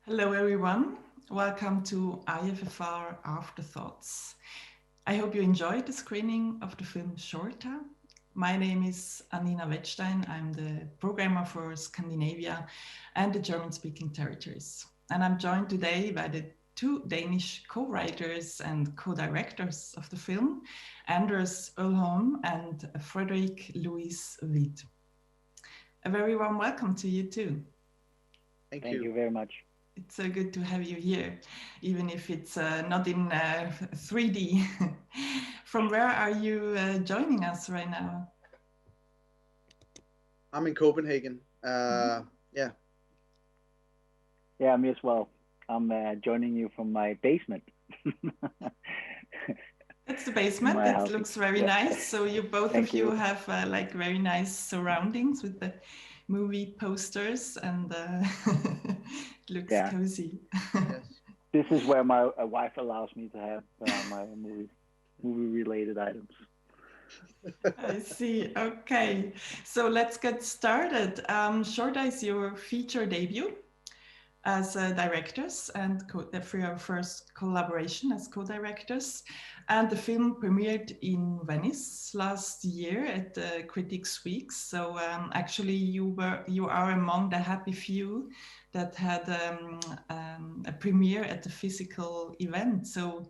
Hello, everyone. Welcome to IFFR Afterthoughts. I hope you enjoyed the screening of the film Shorta. My name is Annina Wettstein. I'm the programmer for Scandinavia and the German speaking territories. And I'm joined today by the two Danish co writers and co directors of the film, Anders Olholm and Frederik Louis Hviid. A very warm welcome to you too. Thank Thank you. you very much. It's so good to have you here, even if it's not in 3D. From where are you joining us right now? I'm in Copenhagen. Mhm. Yeah. Yeah, me as well. I'm joining you from my basement. That's the In basement. my It house. looks very Yeah. nice. So you both Thank of you you. have like very nice surroundings with the movie posters, and it looks Yeah. cozy. Yes. This is where my wife allows me to have my movie related items. I see. Okay, so let's get started. Shorta is your feature debut as directors and for your first collaboration as co-directors. And the film premiered in Venice last year at the Critics Week. So actually, you are among the happy few that had a premiere at the physical event. So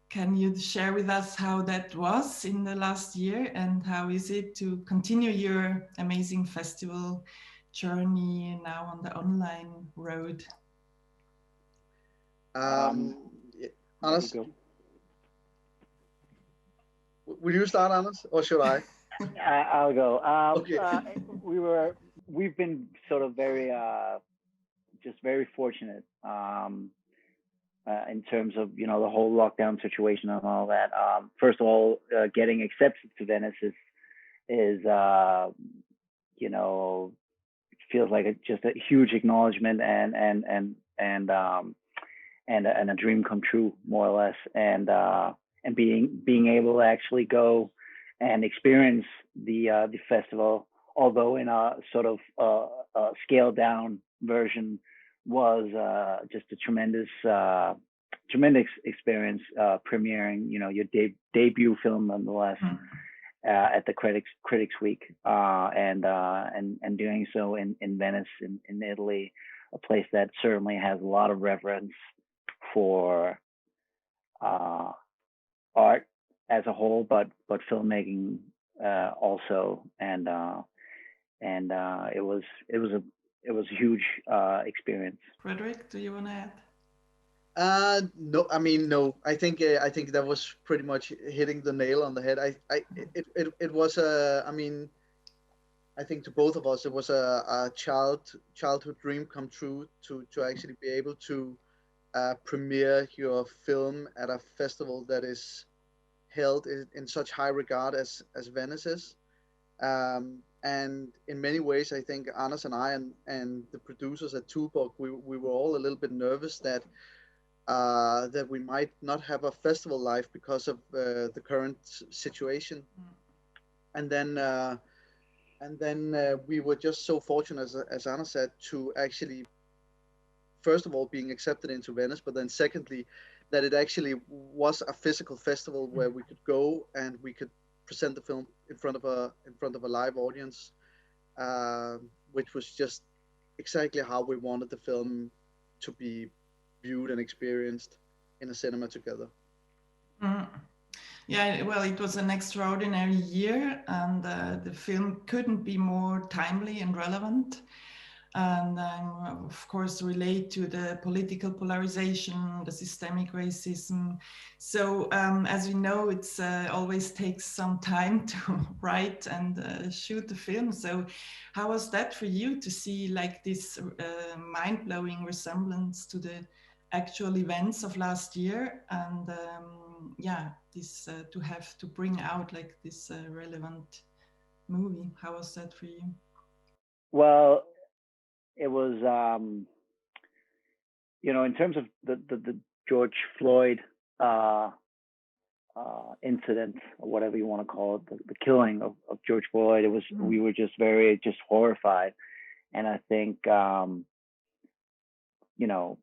can you share with us how that was in the last year and how is it to continue your amazing festival journey now on the online road? Um, yeah. There you Anders, go. will you start, Anders, or should I? I'll go. Okay. We were we've been sort of very just very fortunate in terms of the whole lockdown situation and all that. First of all, getting accepted to Venice is you know feels like just a huge acknowledgement and a dream come true, more or less. And being able to actually go and experience the festival, although in a sort of scaled down version, was just a tremendous experience, premiering your debut film nonetheless at the Critics Week, and doing so in Venice, in Italy, a place that certainly has a lot of reverence for uh, art as a whole, but filmmaking also, and it was a huge experience. Frederik, do you want to add? No, I mean, no. I think that was pretty much hitting the nail on the head. It was a. I mean, I think to both of us, it was a childhood dream come true to actually be able to premiere your film at a festival that is held in such high regard as Venice is. And in many ways, I think Anders and I and the producers at Tuborg, we were all a little bit nervous that we might not have a festival life because of the current situation. And then we were just so fortunate, as Anna said, to actually first of all being accepted into Venice, but then secondly that it actually was a physical festival where we could go and we could present the film in front of a live audience, which was just exactly how we wanted the film to be viewed and experienced in a cinema together. Mm. Yeah, well, it was an extraordinary year, and the film couldn't be more timely and relevant. And of course, relate to the political polarization, the systemic racism. So, as we know, it's always takes some time to write and shoot the film. So, how was that for you to see like this mind-blowing resemblance to the actual events of last year, and yeah, this to have to bring out like this relevant movie? How was that for you? Well, it was in terms of the George Floyd uh, incident, or whatever you want to call it, the killing of George Floyd. It was Mm. We were just very just horrified, and I think you know,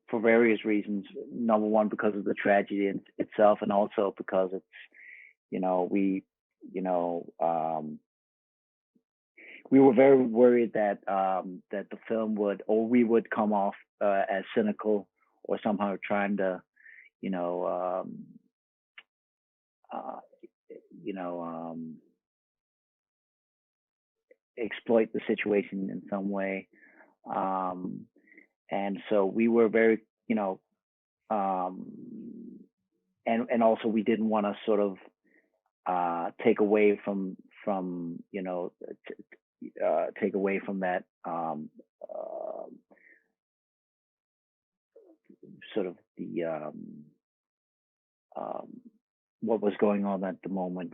for various reasons. Number one, because of the tragedy itself, and also because it's, you know, we were very worried that that the film would, or we would come off as cynical, or somehow trying to, you know, you know, exploit the situation in some way. And so we were very, you know, and also we didn't want to sort of take away from you know, take away from that sort of the what was going on at the moment.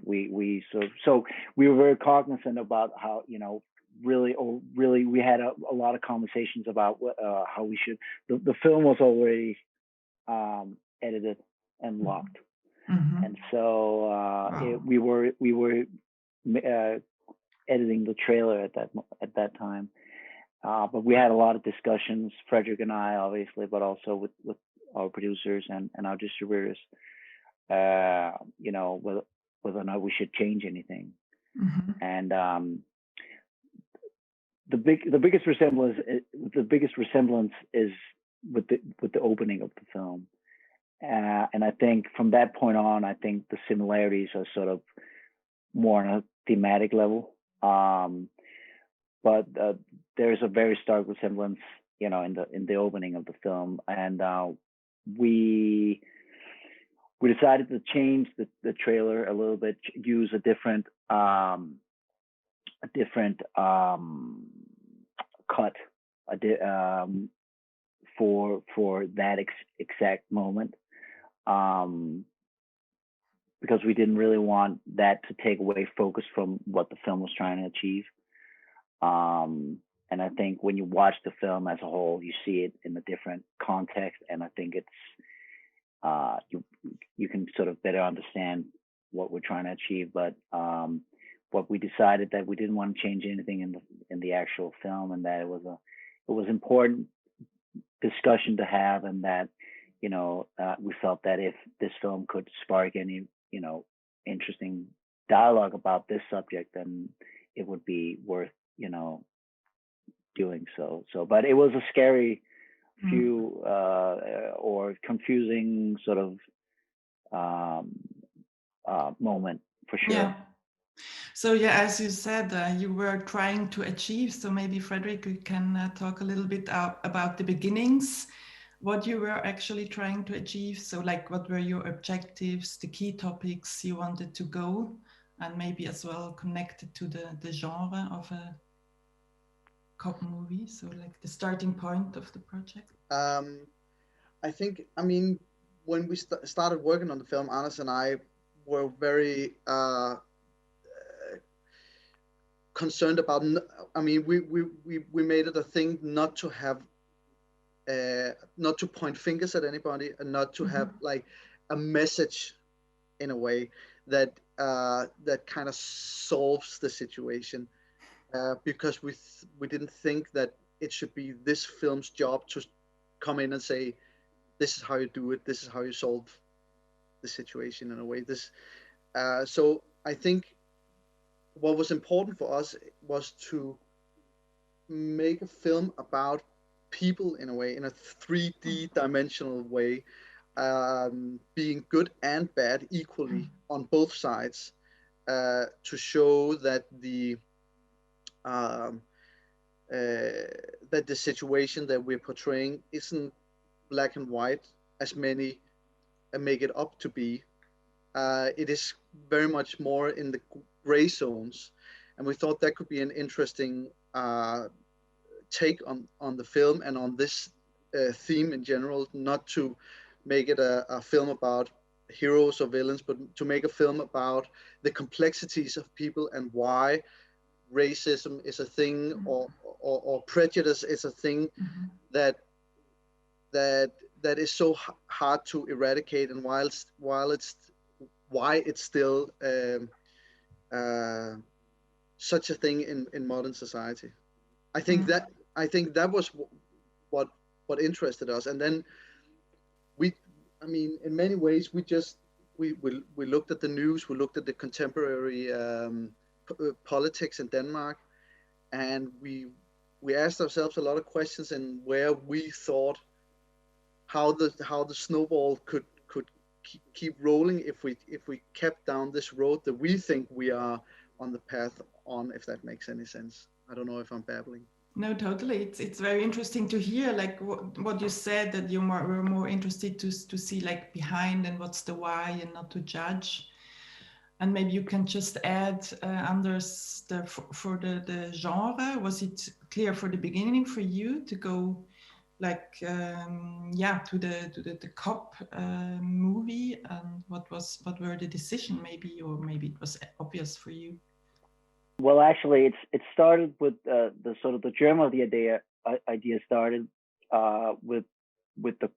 So we were very cognizant about how, you know, really we had a lot of conversations about how we should. The film was already edited and locked, and so we were editing the trailer at that time. But we had a lot of discussions, Frederik and I, obviously, but also with our producers and our distributors, you know, whether or not we should change anything. And the biggest resemblance is with the opening of the film. And I think from that point on, I think the similarities are sort of more on a thematic level. But there's a very stark resemblance, you know, in the opening of the film, and we decided to change the trailer a little bit, use a different cut for that exact moment, because we didn't really want that to take away focus from what the film was trying to achieve. And I think when you watch the film as a whole, you see it in a different context, and I think it's you can sort of better understand what we're trying to achieve. But what we decided, that we didn't want to change anything in the actual film, and that it was important discussion to have, and that, you know, we felt that if this film could spark any, you know, interesting dialogue about this subject, then it would be worth, you know, doing so. But it was a scary few or confusing sort of moment for sure. Yeah. So yeah, as you said, you were trying to achieve. So maybe Frederik, you can talk a little bit about the beginnings, what you were actually trying to achieve. So like, what were your objectives, the key topics you wanted to go, and maybe as well connected to the genre of a cop movie. So like the starting point of the project. I think, I mean, when we started working on the film, Anders and I were very concerned about. I mean, we made it a thing not to have, not to point fingers at anybody, and not to have like a message in a way that that kind of solves the situation, because we didn't think that it should be this film's job to come in and say, this is how you do it, this is how you solve the situation in a way. So I think what was important for us was to make a film about people in a way, in a 3D dimensional way, being good and bad equally on both sides, to show that that the situation that we're portraying isn't black and white as many make it up to be. It is very much more in the gray zones, and we thought that could be an interesting take on the film and on this theme in general. Not to make it a film about heroes or villains, but to make a film about the complexities of people and why racism is a thing, or prejudice is a thing that is so hard to eradicate, and why it's still such a thing in modern society. I think that was what interested us. And then we, I mean, in many ways, we looked at the news, we looked at the contemporary politics in Denmark, and we asked ourselves a lot of questions, and where we thought how the snowball could keep rolling if we kept down this road that we think we are on the path on, if that makes any sense. I don't know if I'm babbling. No, totally. It's very interesting to hear, like what you said, that were more interested to see like behind and what's the why, and not to judge. And maybe you can just add, Anders, for the genre, was it clear for the beginning for you to go like to the cop movie, and what were the decision, maybe, or maybe it was obvious for you? Well, actually, it started with the sort of the germ of the idea started with the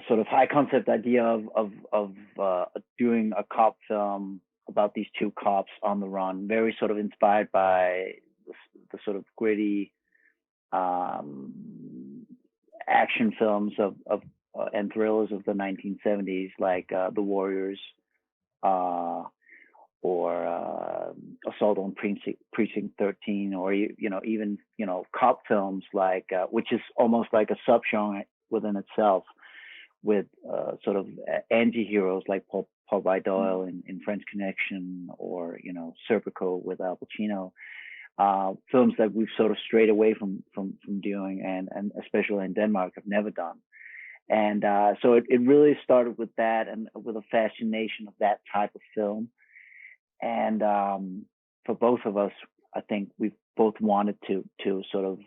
sort of high concept idea of doing a cop film about these two cops on the run, very sort of inspired by the sort of gritty action films of and thrillers of the 1970s, like The Warriors, or Assault on Precinct 13, or even cop films like which is almost like a subgenre within itself, with sort of anti-heroes like Paul Doyle in French Connection, or Serpico with Al Pacino. Films that we've sort of strayed away from doing, and especially in Denmark have never done. And so it really started with that, and with a fascination of that type of film. And for both of us, I think we both wanted to sort of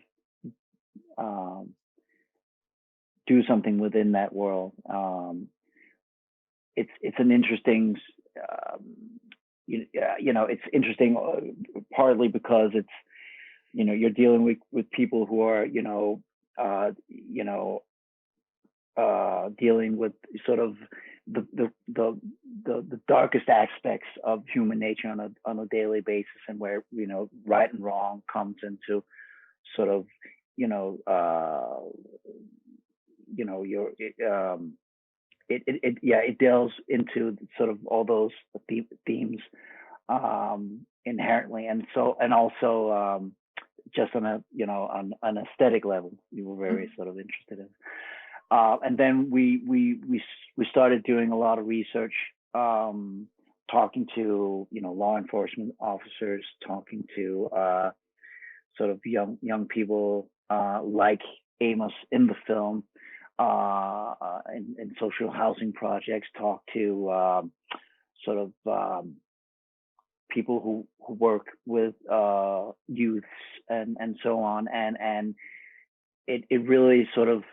do something within that world. It's an interesting, it's interesting partly because it's, you're dealing with people who are, dealing with sort of the darkest aspects of human nature on a daily basis, and where right and wrong comes into sort of it delves into sort of all those themes inherently, and also just on a on an aesthetic level, we were very sort of interested in. And then we started doing a lot of research, talking to law enforcement officers, talking to sort of young people like Amos in the film, in social housing projects, talk to sort of people who work with youths and so on, and it really sort of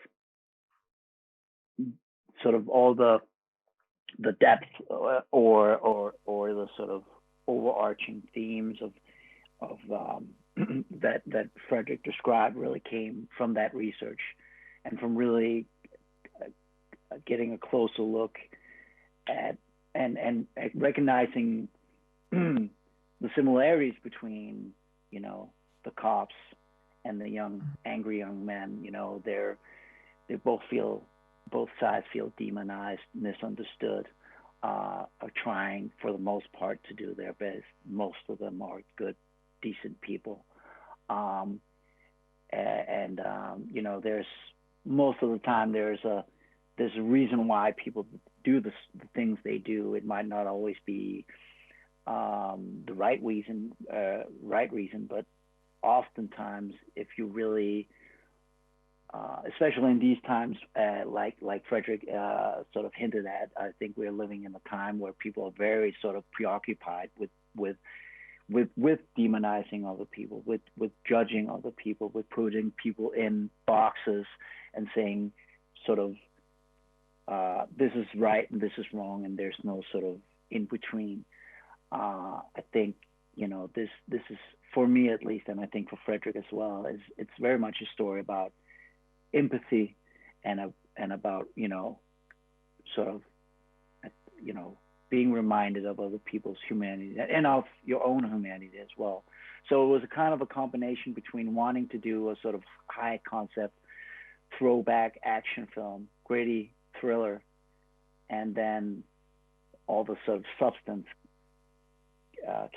all the depth or the sort of overarching themes of that Frederik described really came from that research, and from really getting a closer look at and recognizing the similarities between the cops and the angry young men. They both sides feel demonized, misunderstood, are trying for the most part to do their best. Most of them are good, decent people. There's most of the time there's a reason why people do the things they do. It might not always be the right reason, but oftentimes, if you really especially in these times, like Frederik sort of hinted at, I think we're living in a time where people are very sort of preoccupied with demonizing other people, with judging other people, with putting people in boxes and saying sort of this is right and this is wrong, and there's no sort of in between. I think this is, for me at least, and I think for Frederik as well, it's very much a story about empathy and about sort of being reminded of other people's humanity and of your own humanity as well. So it was a kind of a combination between wanting to do a sort of high concept throwback action film, gritty thriller, and then all the sort of substance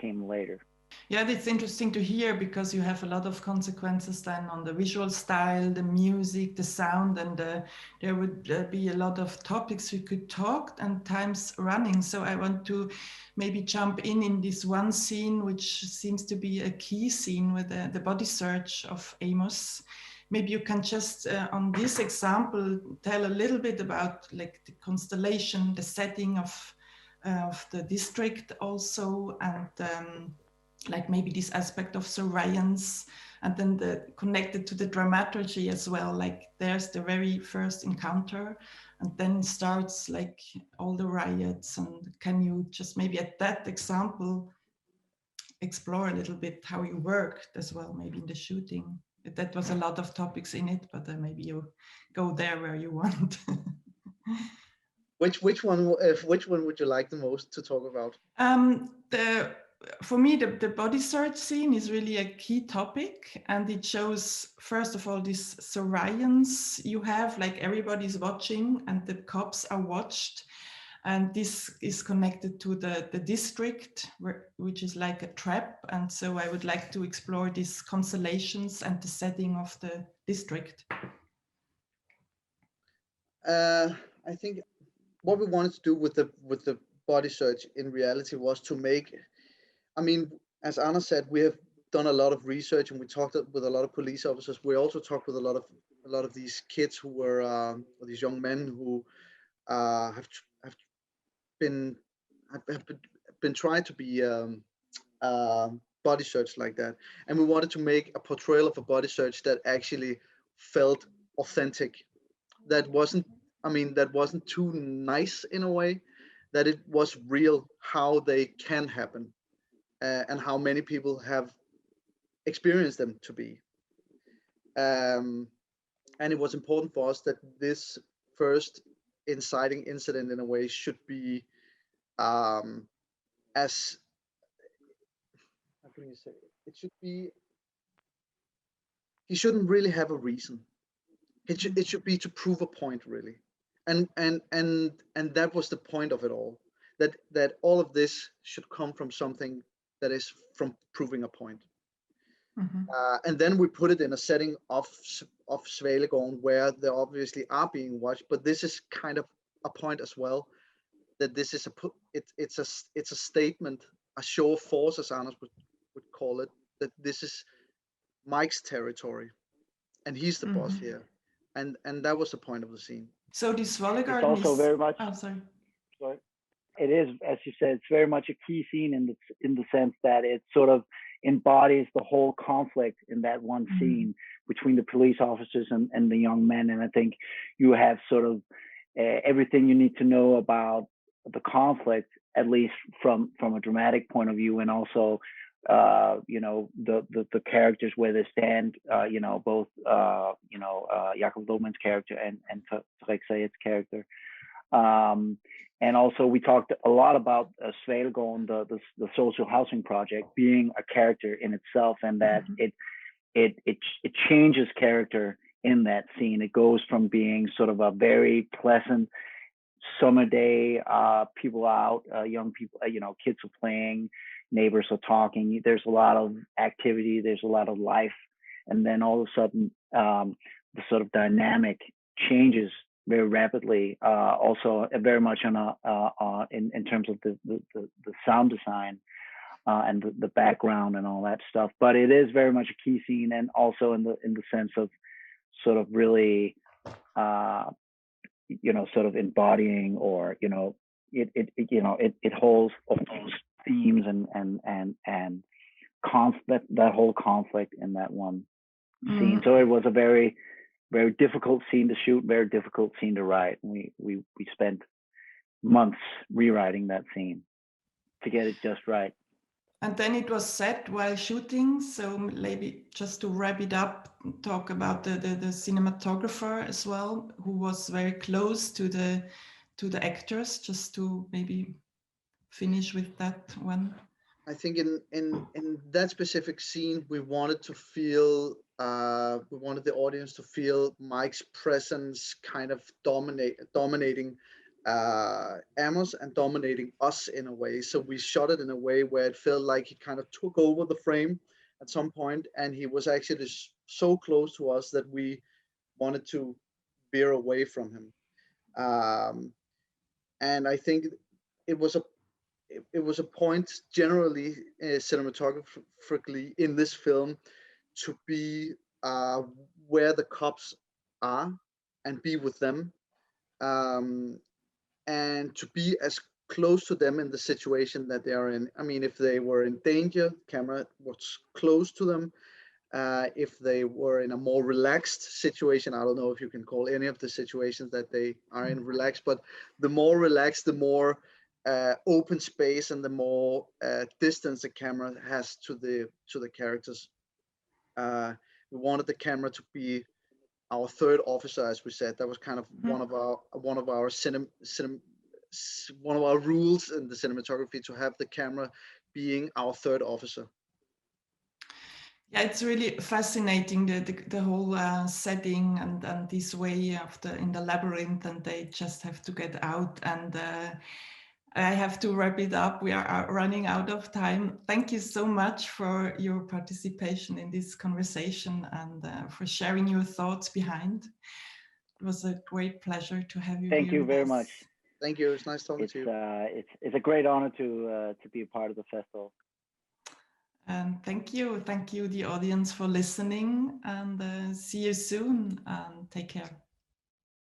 came later. Yeah, that's interesting to hear, because you have a lot of consequences then on the visual style, the music, the sound, and there would be a lot of topics we could talk, and time's running. So I want to maybe jump in this one scene, which seems to be a key scene with the body search of Amos. Maybe you can just, on this example, tell a little bit about like the constellation, the setting of the district also, and like maybe this aspect of surveillance, and then connected to the dramaturgy as well. Like there's the very first encounter, and then starts like all the riots. And can you just maybe at that example explore a little bit how you worked as well, maybe in the shooting? That was a lot of topics in it, but maybe you go there where you want. Which one would you like the most to talk about? For me, the body search scene is really a key topic, and it shows, first of all, this surveillance you have, like everybody's watching and the cops are watched. And this is connected to the district, which is like a trap. And so I would like to explore these constellations and the setting of the district. I think what we wanted to do with the body search in reality was to make, I mean, as Anna said, we have done a lot of research, and we talked with a lot of police officers. We also talked with a lot of these kids who were these young men who have been trying to be body searched like that, and we wanted to make a portrayal of a body search that actually felt authentic, that wasn't too nice in a way, that it was real how they can happen, and how many people have experienced them to be. And it was important for us that this first inciting incident in a way should be as, how can you say it should be, he shouldn't really have a reason. It should be to prove a point, really. And that was the point of it all, that all of this should come from something that is from proving a point. Mm-hmm. And then we put it in a setting of Svalegården, where they obviously are being watched, but this is kind of a point as well, that this is it's a statement, a show of force, as Anders would call it, that this is Mike's territory, and he's the boss here, and that was the point of the scene. So this Svalegården is also very much. Oh, sorry. It is, as you said, it's very much a key scene in the sense that it sort of embodies the whole conflict in that one scene between the police officers and the young men. And I think you have sort of everything you need to know about the conflict, at least from a dramatic point of view, and also the characters where they stand, both Jakob Lohmann's character and Frederik Sayed's character. And also we talked a lot about Svalegården, the social housing project, being a character in itself, and that it changes character in that scene. It goes from being sort of a very pleasant summer day, people out, young people, kids are playing, neighbors are talking, there's a lot of activity, there's a lot of life, and then all of a sudden the sort of dynamic changes very rapidly, also very much on in terms of the sound design and the background and all that stuff. But it is very much a key scene, and also in the sense of sort of really sort of embodying, or it holds all those themes and that whole conflict in that one scene. So it was a very, very difficult scene to shoot, very difficult scene to write. We spent months rewriting that scene to get it just right. And then it was set while shooting. So maybe just to wrap it up, talk about the cinematographer as well, who was very close to the actors, just to maybe finish with that one? I think in that specific scene, we wanted to feel, we wanted the audience to feel Mike's presence kind of dominating Amos and dominating us in a way. So we shot it in a way where it felt like he kind of took over the frame at some point, and he was actually so close to us that we wanted to veer away from him. And I think it was a it was a point generally cinematographically in this film to be where the cops are and be with them, um, and to be as close to them in the situation that they are in. I mean, if they were in danger, camera was close to them. If they were in a more relaxed situation, I don't know if you can call any of the situations that they are in relaxed, but the more relaxed, the more open space and the more distance the camera has to the characters. We wanted the camera to be our third officer, as we said. That was kind of one of our one of our rules in the cinematography, to have the camera being our third officer. Yeah, it's really fascinating, the whole setting and this way of in the labyrinth, and they just have to get out. And I have to wrap it up. We are running out of time. Thank you so much for your participation in this conversation and for sharing your thoughts behind. It was a great pleasure to have you Thank here you with very us. much. Thank you. It's nice talking to you. It's a great honor to be a part of the festival. And thank you, the audience, for listening, and see you soon, and take care.